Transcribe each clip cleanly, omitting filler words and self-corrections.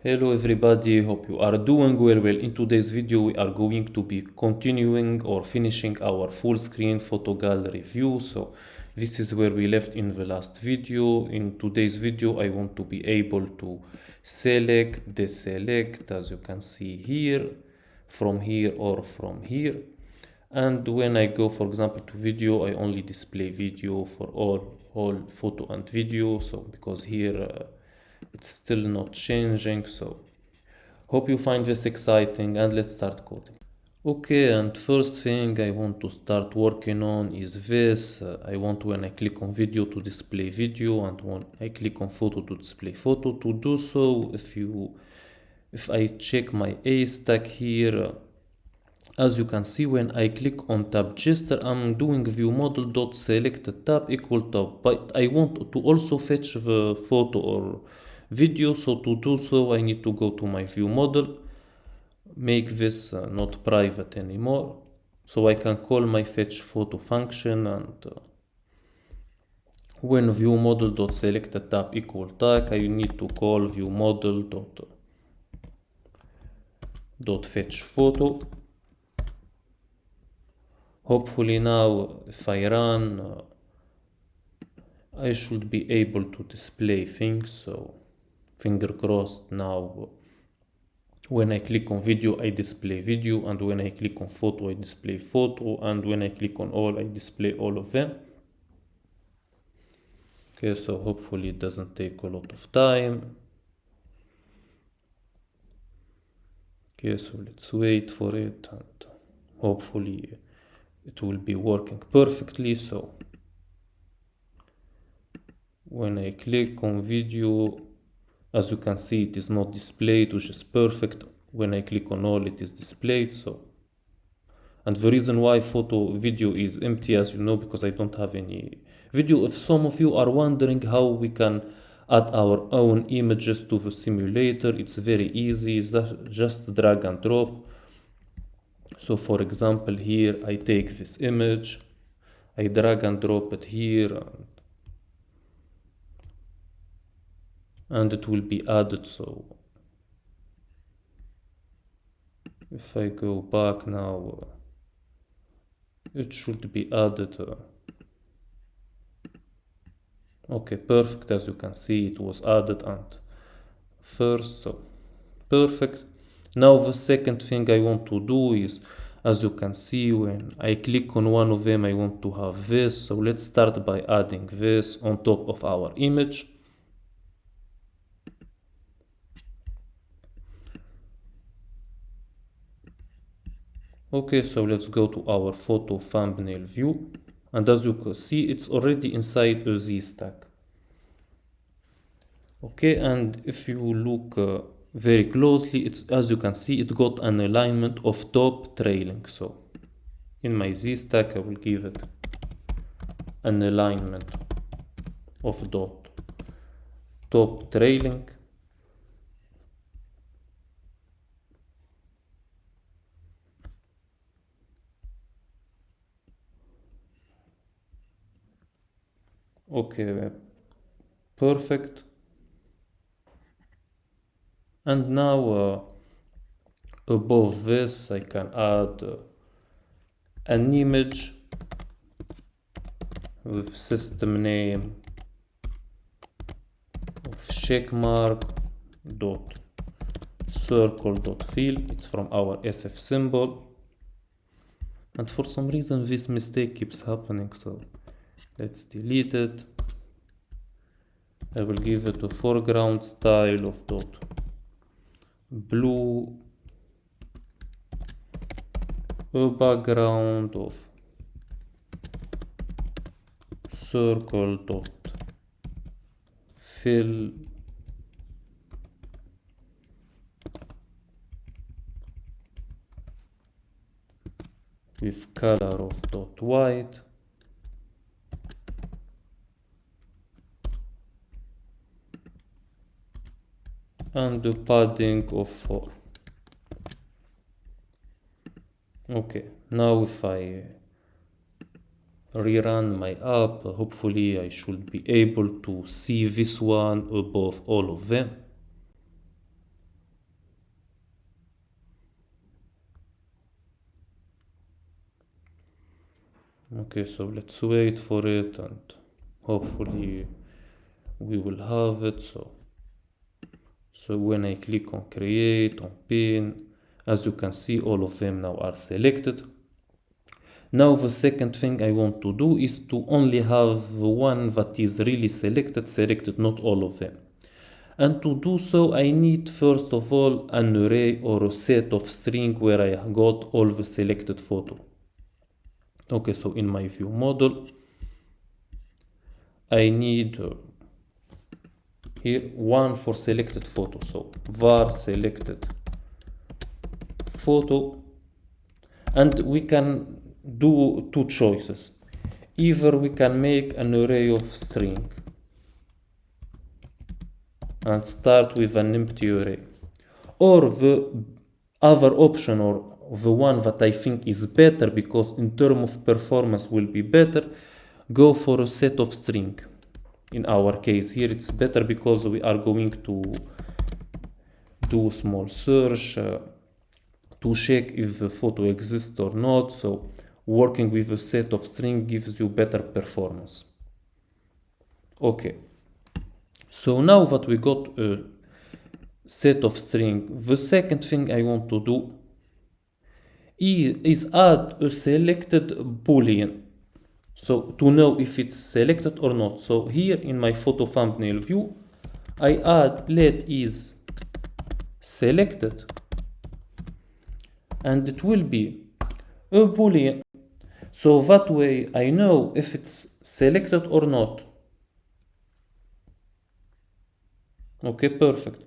Hello everybody, hope you are doing well. In today's video we are going to be continuing or finishing our full screen photo gallery view. So this is where we left in the last video. In today's video I want to be able to select, deselect, as you can see here, from here or from here. And when I go, for example, to video, I only display video for all photo and video. So because here it's still not changing, so hope you find this exciting, and let's start coding. Okay, and first thing I want to start working on is this. I want, when I click on video, to display video, and when I click on photo, to display photo. To do so, if I check my A stack here, as you can see, when I click on tab gesture, I'm doing view model dot select tab equal tab, but I want to also fetch the photo or video. So to do so, I need to go to my view model, make this not private anymore, so I can call my fetch photo function, and when view model dot select tab equal tag, I need to call view model dot fetch photo. Hopefully now if I run, I should be able to display things, so finger crossed. Now when I click on video, I display video, and when I click on photo, I display photo, and when I click on all, I display all of them. Okay, so hopefully it doesn't take a lot of time. Okay, so let's wait for it, and hopefully it will be working perfectly. So when I click on video, as you can see, it is not displayed, which is perfect. When I click on all, it is displayed. So, and the reason why photo video is empty, as you know, because I don't have any video. If some of you are wondering how we can add our own images to the simulator, it's very easy. It's just drag and drop. So for example, here I take this image, I drag and drop it here, and it will be added. So if I go back now, it should be added. Okay, perfect. As you can see, it was added and first, so perfect. Now the second thing I want to do is, as you can see, when I click on one of them, I want to have this. So let's start by adding this on top of our image. Okay, so let's go to our photo thumbnail view, and as you can see, it's already inside a Z stack. Okay, and if you look very closely, it's, as you can see, it got an alignment of top trailing. So in my Z stack, I will give it an alignment of top trailing. Okay, perfect. And now above this, I can add an image with system name of checkmark dot circle dot fill. It's from our SF symbol, and for some reason this mistake keeps happening, so let's delete it. I will give it a foreground style of dot blue, a background of circle dot fill, with color of dot white, and the padding of 4. Okay, now if I rerun my app, hopefully I should be able to see this one above all of them. Okay, so let's wait for it and hopefully we will have it. So when I click on create, on pin, as you can see, all of them now are selected. Now the second thing I want to do is to only have one that is really selected, not all of them. And to do so, I need first of all an array or a set of string where I got all the selected photo. Okay, so in my view model, I need here one for selected photo. So var selected photo, and we can do two choices. Either we can make an array of string and start with an empty array, or the other option, or the one that I think is better because in terms of performance will be better, go for a set of string. In our case here it's better because we are going to do a small search to check if the photo exists or not. So working with a set of string gives you better performance. Okay, so now that we got a set of string, the second thing I want to do is add a selected boolean. So to know if it's selected or not. So here in my photo thumbnail view, I add let is selected, and it will be a boolean. So that way I know if it's selected or not. Okay, perfect.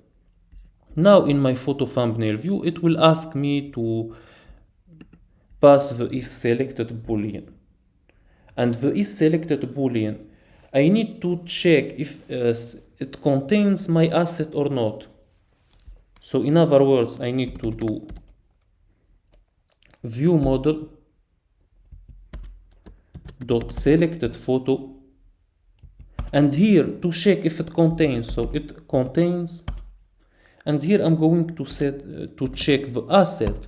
Now in my photo thumbnail view, it will ask me to pass the is selected boolean. And the is selected boolean, I need to check if it contains my asset or not. So in other words, I need to do view model dot selected photo, and here to check if it contains. So it contains, and here I'm going to set to check the asset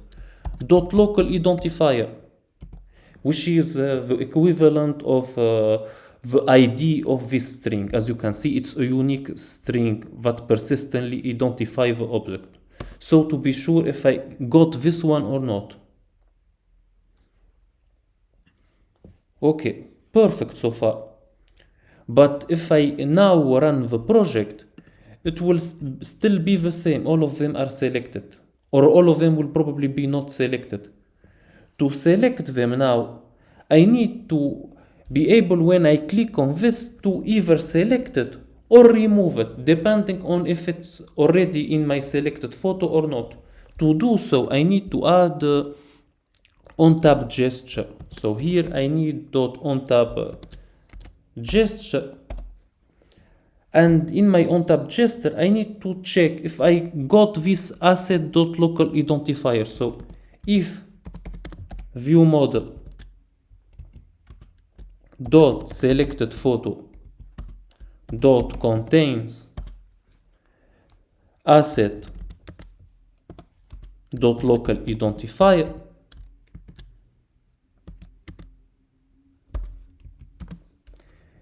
dot local identifier, which is the equivalent of the ID of this string. As you can see, it's a unique string that persistently identifies the object. So to be sure if I got this one or not. Okay, perfect so far. But if I now run the project, it will still be the same. All of them are selected, or all of them will probably be not selected. To select them now, I need to be able, when I click on this, to either select it or remove it, depending on if it's already in my selected photo or not. To do so, I need to add on-tap gesture. So here I need .on-tap gesture, and in my on-tap gesture I need to check if I got this asset.local identifier. So if view model dot selected photo dot contains asset dot local identifier,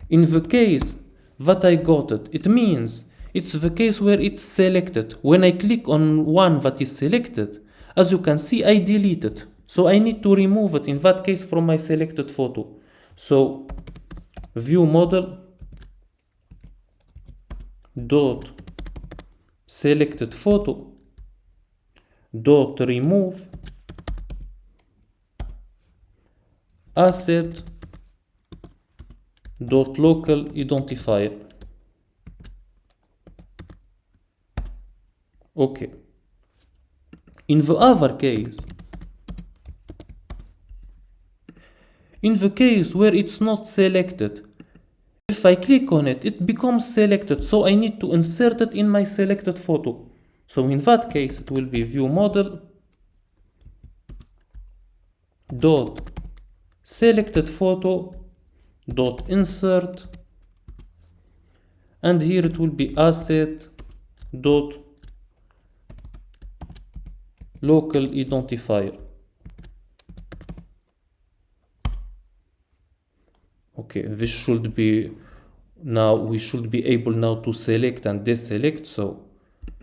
in the case that I got it, it means it's the case where it's selected. When I click on one that is selected, as you can see, I delete it. So I need to remove it in that case from my selected photo. So view model dot selected photo dot remove asset dot local identifier. Okay. In the other case, in the case where it's not selected, if I click on it, it becomes selected. So I need to insert it in my selected photo. So in that case, it will be view model dot selected photo dot insert, and here it will be asset dot local identifier. Okay, this should be now, we should be able now to select and deselect. So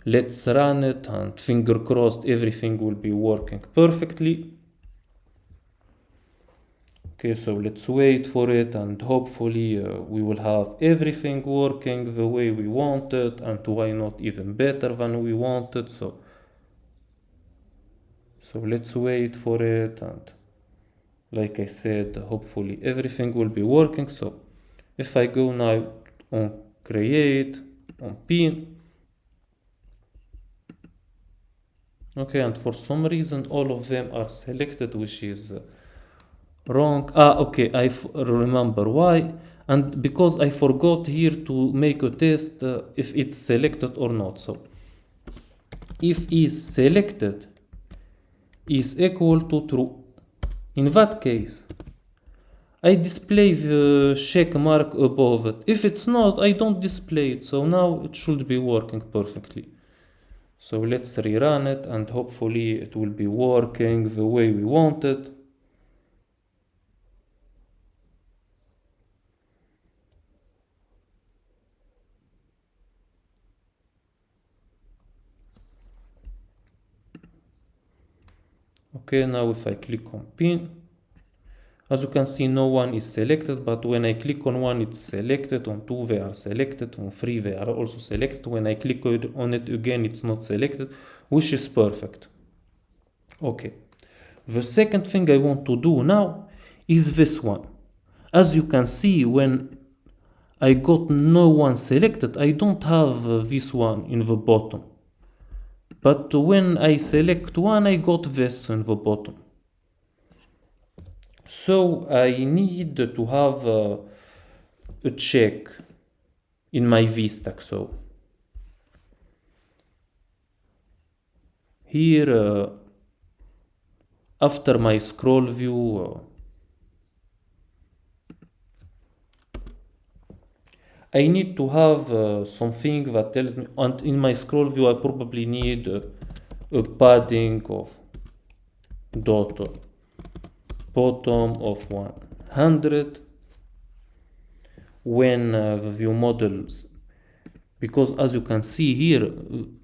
let's run it, and finger crossed everything will be working perfectly. Okay, so let's wait for it, and hopefully we will have everything working the way we want it, and why not even better than we wanted. So let's wait for it, and like I said, hopefully everything will be working. So if I go now on create, on pin, okay, and for some reason all of them are selected, which is wrong. Okay, I remember why. And because I forgot here to make a test if it's selected or not. So if is selected is equal to true, in that case I display the check mark above it. If it's not, I don't display it. So now it should be working perfectly. So let's rerun it, and hopefully it will be working the way we want it. Okay, now if I click on pin, as you can see, no one is selected, but when I click on one, it's selected. On two, they are selected. On three, they are also selected. When I click on it again, it's not selected, which is perfect. Okay. The second thing I want to do now is this one. As you can see, when I got no one selected, I don't have this one in the bottom. But when I select one, I got this in the bottom. So I need to have a check in my VStack. So here, after my scroll view, I need to have something that tells me, and in my scroll view I probably need a padding of dot bottom of 100 when the view models, because as you can see here,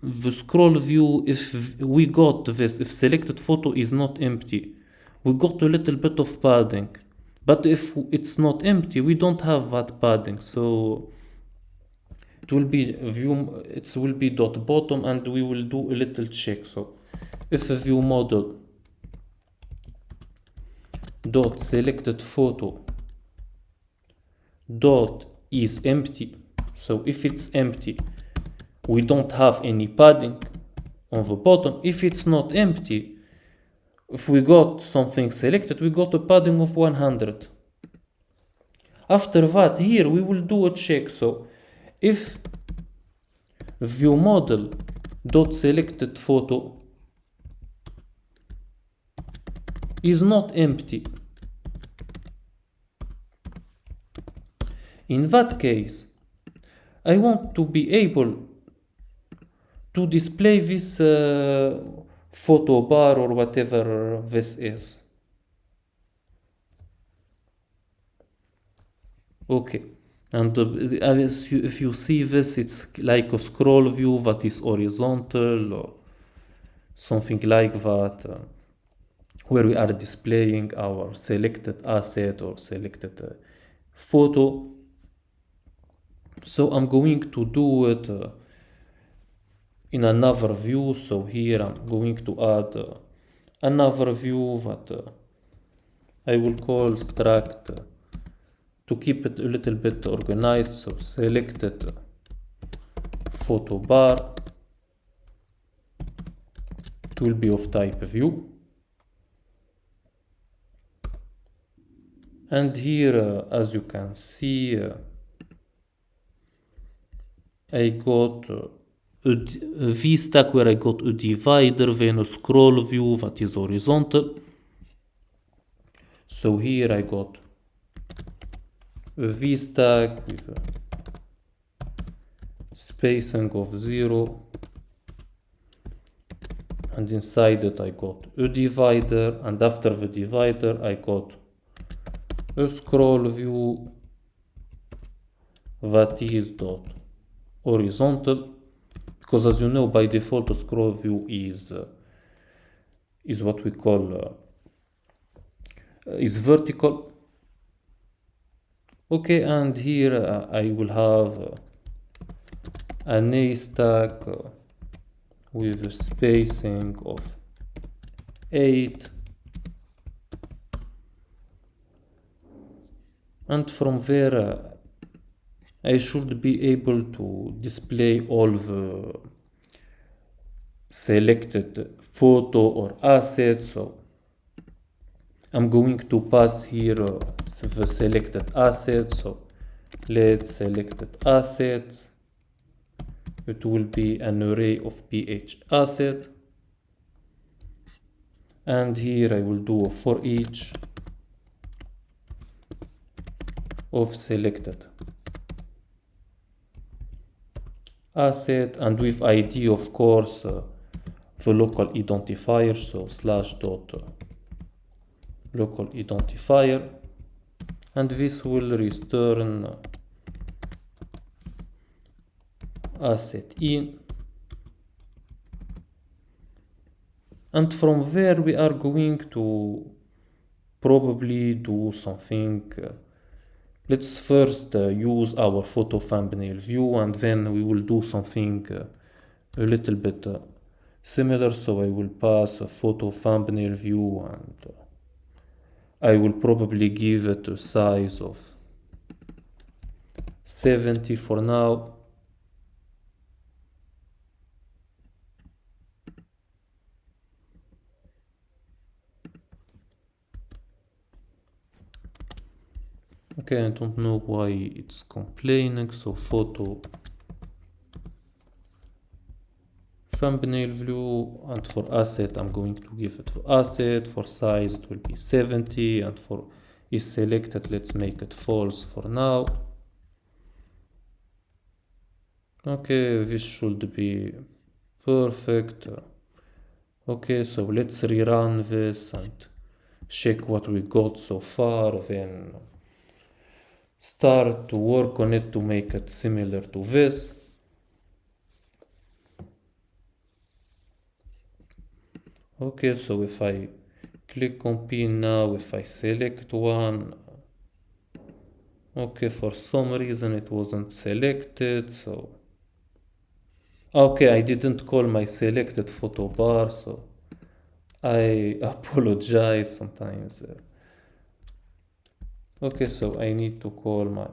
the scroll view, if we got this, if selected photo is not empty, we got a little bit of padding. But if it's not empty, we don't have that padding. So it will be view, it will be dot bottom, and we will do a little check. So if the view model dot selected photo dot is empty, so if it's empty, we don't have any padding on the bottom. If it's not empty, if we got something selected, we got a padding of 100. After that, here we will do a check. So if view model dot selected photo is not empty, in that case, I want to be able to display this photo bar or whatever this is. Okay, and if you see this, it's like a scroll view that is horizontal or something like that, where we are displaying our selected asset or selected photo. So I'm going to do it in another view. So here I'm going to add another view that I will call struct to keep it a little bit organized. So selected photo bar, it will be of type view. And here, as you can see, I got a VStack where I got a divider, then a scroll view that is horizontal. So here I got a VStack with a spacing of 0, and inside it I got a divider, and after the divider I got a scroll view that is dot horizontal, because as you know by default a scroll view is what we call is vertical. Okay, and here I will have an A stack with a spacing of 8, and from there I should be able to display all the selected photo or assets. So I'm going to pass here the selected assets. So let's selected assets. It will be an array of ph asset. And here I will do a for each of selected asset, and with ID of course the local identifier, so slash dot local identifier, and this will return asset in. And from there we are going to probably do something. Let's first use our photo thumbnail view, and then we will do something a little bit similar. So I will pass a photo thumbnail view, and I will probably give it a size of 70 for now. Okay, I don't know why it's complaining. So photo thumbnail view, and for asset I'm going to give it for asset. For size it will be 70, and for is selected let's make it false for now. Okay, this should be perfect. Okay, so let's rerun this and check what we got so far, then start to work on it to make it similar to this. Okay, so if I click on pin now, if I select one, okay, for some reason it wasn't selected, so okay, I didn't call my selected photo bar, so I apologize sometimes. Okay, so I need to call my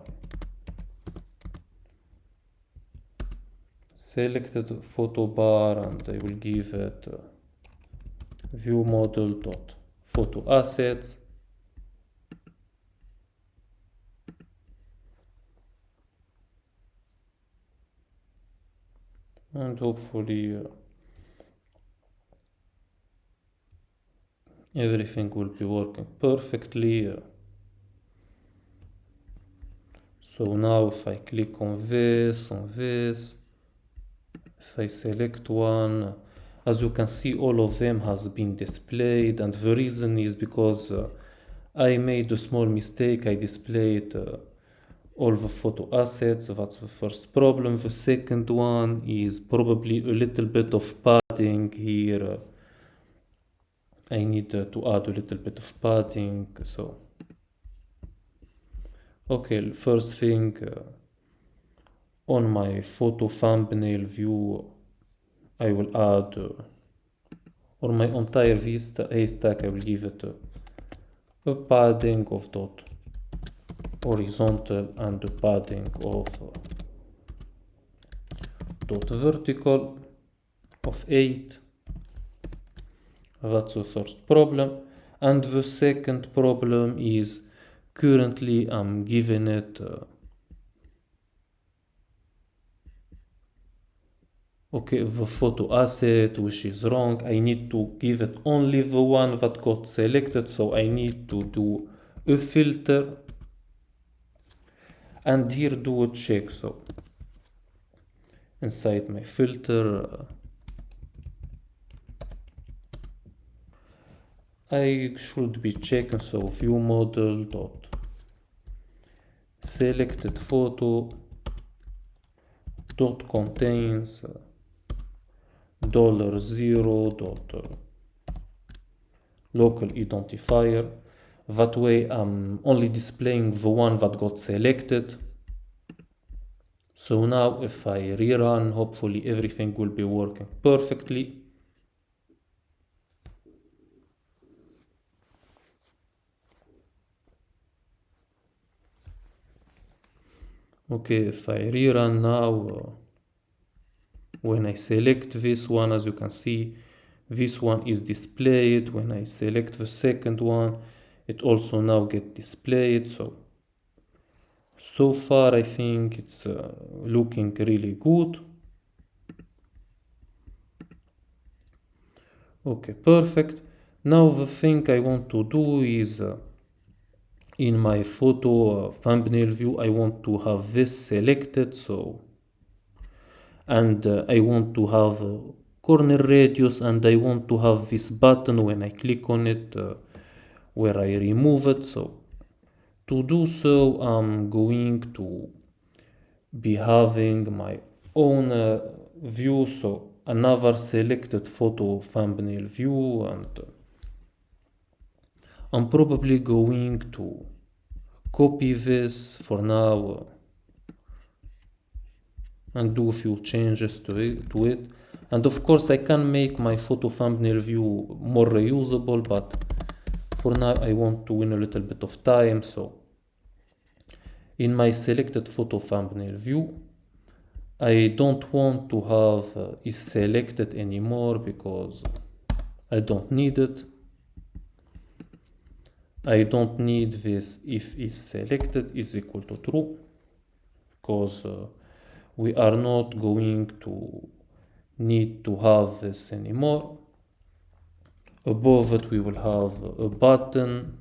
selected photo bar, and I will give it view model dot photo assets. And hopefully everything will be working perfectly. So now if I click on this, if I select one, as you can see all of them has been displayed, and the reason is because I made a small mistake. I displayed all the photo assets. That's the first problem. The second one is probably a little bit of padding here. I need to add a little bit of padding. So okay, first thing, on my photo thumbnail view I will add or my entire A stack, I will give it a padding of dot horizontal and a padding of dot vertical of 8. That's the first problem. And the second problem is currently I'm giving it okay, the photo asset, which is wrong. I need to give it only the one that got selected, so I need to do a filter and here do a check. So inside my filter I should be checking, so view model dot selected photo dot contains $0 dot local identifier. That way I'm only displaying the one that got selected. So now if I rerun, hopefully everything will be working perfectly. Okay, if I rerun now, when I select this one, as you can see, this one is displayed. When I select the second one, it also now get displayed. So far I think it's looking really good. Okay, perfect. Now the thing I want to do is in my photo thumbnail view, I want to have this selected. And I want to have corner radius, and I want to have this button when I click on it where I remove it. So to do so, I'm going to be having my own view, so another selected photo thumbnail view, and I'm probably going to copy this for now and do a few changes to it. And of course I can make my photo thumbnail view more reusable, but for now I want to win a little bit of time. So in my selected photo thumbnail view, I don't want to have is selected anymore because I don't need it. I don't need this if is selected is equal to true, because we are not going to need to have this anymore. Above it we will have a button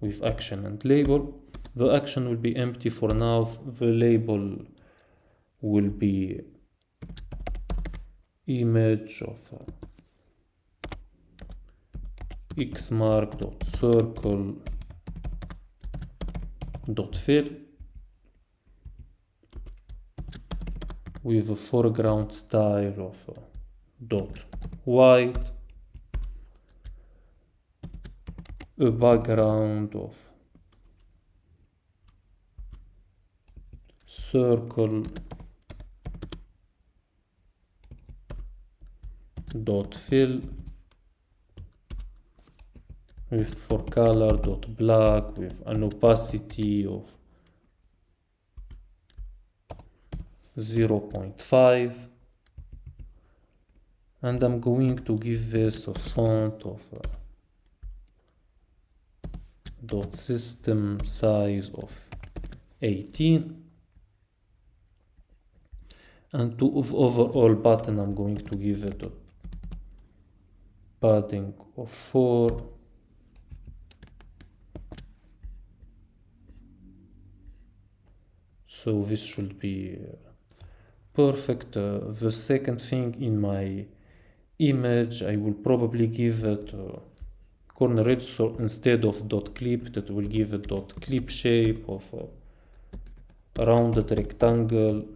with action and label. The action will be empty for now. The label will be image of xmark.circle.fill with a foreground style of dot white, a background of circle dot fill with for color dot black with an opacity of 0.5, and I'm going to give this a font of dot system size of 18, and to overall button I'm going to give it a padding of 4, so this should be perfect. The second thing, in my image I will probably give it corner radius, so instead of dot clip that will give it dot clip shape of a rounded rectangle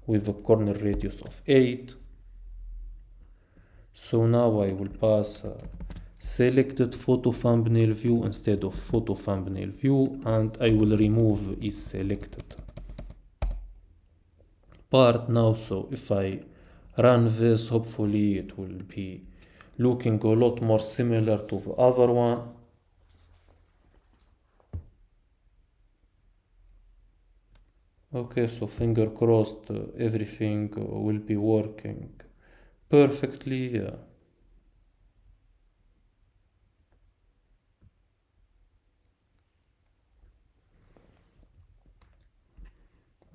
with a corner radius of 8. So now I will pass selected photo thumbnail view instead of photo thumbnail view, and I will remove is selected part now. So if I run this, hopefully it will be looking a lot more similar to the other one. Okay, so finger crossed everything will be working perfectly.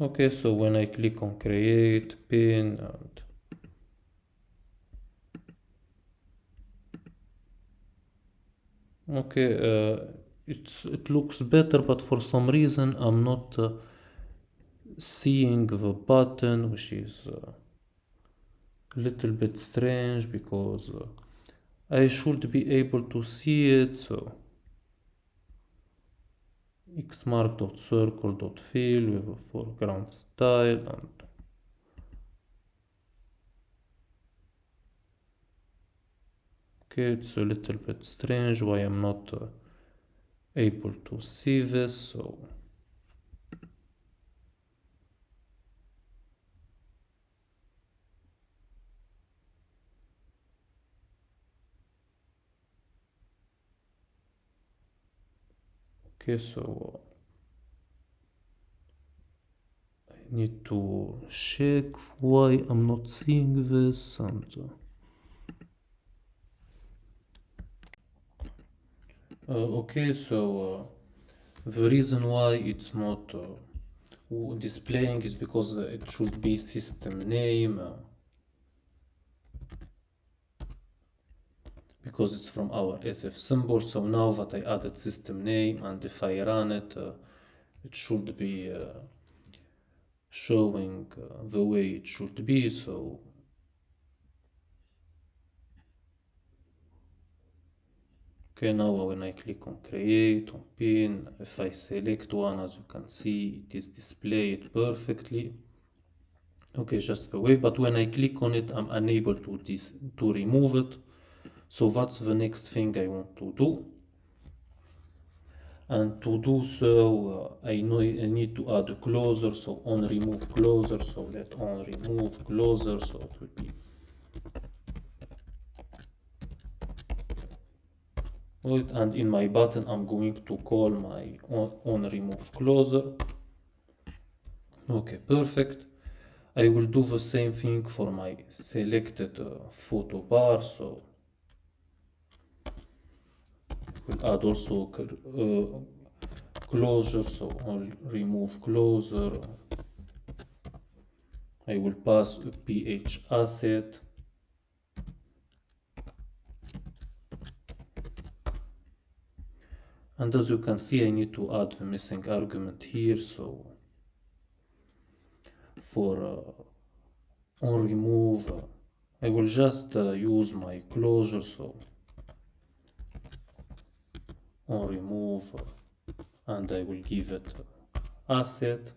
Okay, so when I click on create pin, and okay, it looks better, but for some reason I'm not seeing the button, which is a little bit strange because I should be able to see it. So xmark.circle.fill with a foreground style, and okay, it's a little bit strange why I'm not able to see this. So okay, so I need to check why I'm not seeing this, and okay, so the reason why it's not displaying is because it should be system name, because it's from our SF symbol. So now that I added system name, and if I run it, it should be showing the way it should be. So okay, now when I click on create, on pin, if I select one, as you can see, it is displayed perfectly. Okay, just the way, but when I click on it, I'm unable to remove it. So that's the next thing I want to do. And to do so, I need to add a closer. So on remove closer. So let on remove closer. So it will be right. And in my button, I'm going to call my on remove closer. Okay, perfect. I will do the same thing for my selected photo bar. So we'll add also closure. So I'll remove closure. I will pass a ph asset. And as you can see, I need to add the missing argument here. So for on remove, I will just use my closure. So on remove, and I will give it asset.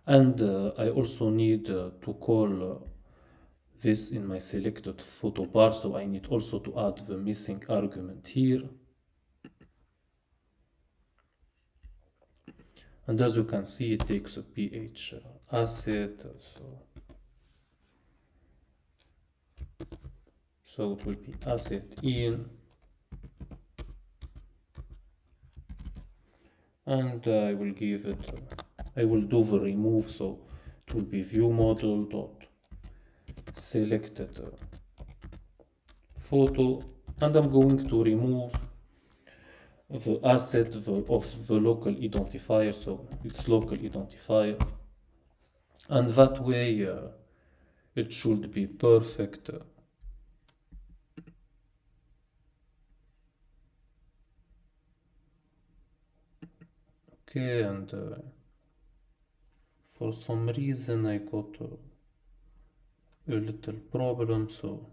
And I also need to call this in my selected photo bar. So I need also to add the missing argument here. And as you can see, it takes a ph asset. So it will be asset in, and I will give it, I will do the remove. So it will be view model dot selected photo, and I'm going to remove the asset of the local identifier. So it's local identifier, and that way it should be perfect. Okay, and for some reason I got a little problem, so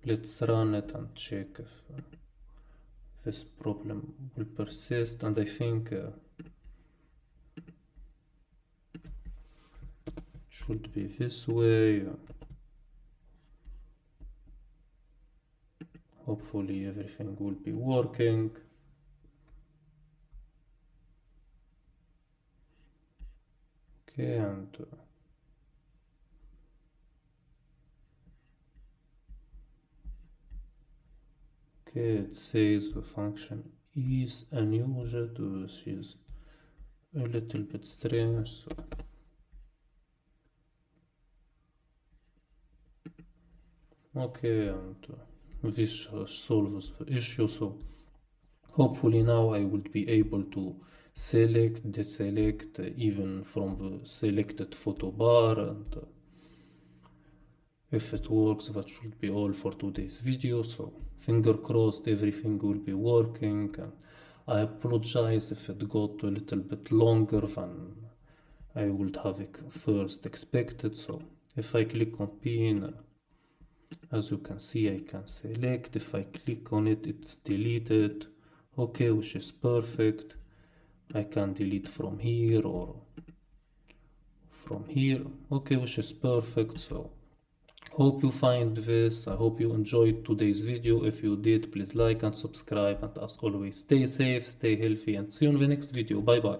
let's run it and check if this problem will persist. And I think it should be this way. Hopefully everything will be working. Okay, and okay, it says the function is unused, which is a little bit strange. So okay, and this solves the issue. So hopefully now I will be able to select, deselect even from the selected photo bar, and if it works, that should be all for today's video. So finger crossed everything will be working, and I apologize if it got a little bit longer than I would have first expected. So if I click on pin, as you can see, I can select. If I click on it, it's deleted. Okay, which is perfect. I can delete from here or from here. Okay, which is perfect. So hope you find this. I hope you enjoyed today's video. If you did, please like and subscribe. And as always, stay safe, stay healthy, and see you in the next video. Bye bye.